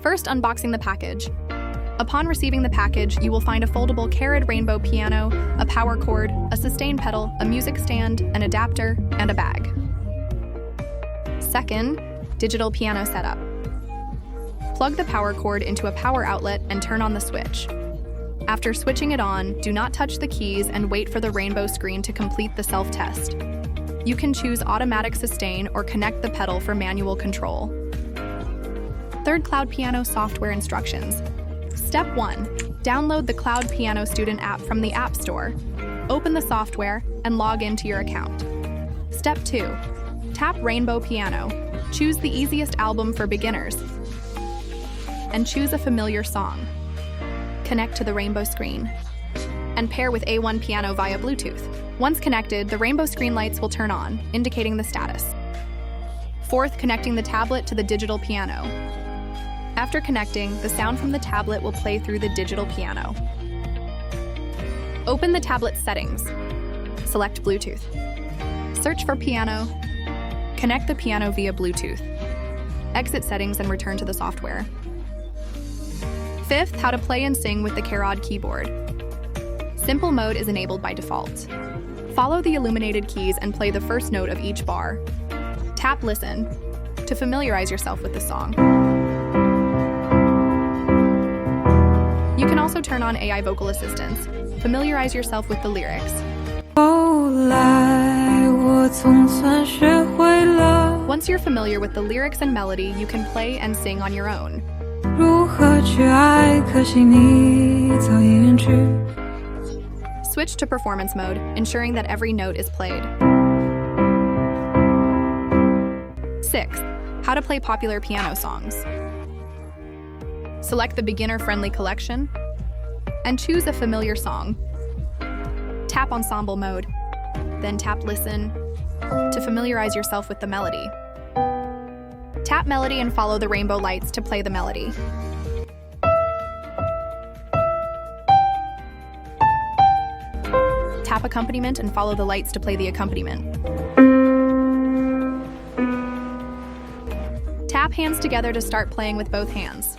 First, unboxing the package. Upon receiving the package, you will find a foldable Carod rainbow piano, a power cord, a sustain pedal, a music stand, an adapter, and a bag. Second, digital piano setup. Plug the power cord into a power outlet and turn on the switch. After switching it on, do not touch the keys and wait for the rainbow screen to complete the self-test. You can choose automatic sustain or connect the pedal for manual control. Third, Cloud Piano software instructions. Step 1. Download the Cloud Piano Student app from the App Store. Open the software and log into your account. Step 2. Tap Rainbow Piano. Choose the easiest album for beginners and choose a familiar song. Connect to the rainbow screen and pair with A1 Piano via Bluetooth. Once connected, the rainbow screen lights will turn on, indicating the status. Fourth, connecting the tablet to the digital piano. After connecting, the sound from the tablet will play through the digital piano. Open the tablet's settings. Select Bluetooth. Search for piano. Connect the piano via Bluetooth. Exit settings and return to the software. Fifth, how to play and sing with the Carod keyboard. Simple mode is enabled by default. Follow the illuminated keys and play the first note of each bar. Tap Listen to familiarize yourself with the song. You can also turn on AI vocal assistance. Familiarize yourself with the lyrics. Once you're familiar with the lyrics and melody, you can play and sing on your own. Switch to performance mode, ensuring that every note is played. 6. How to play popular piano songs. Select the beginner-friendly collection and choose a familiar song. Tap Ensemble mode, then tap Listen to familiarize yourself with the melody. Tap Melody and follow the rainbow lights to play the melody. Tap Accompaniment and follow the lights to play the accompaniment. Tap hands together to start playing with both hands.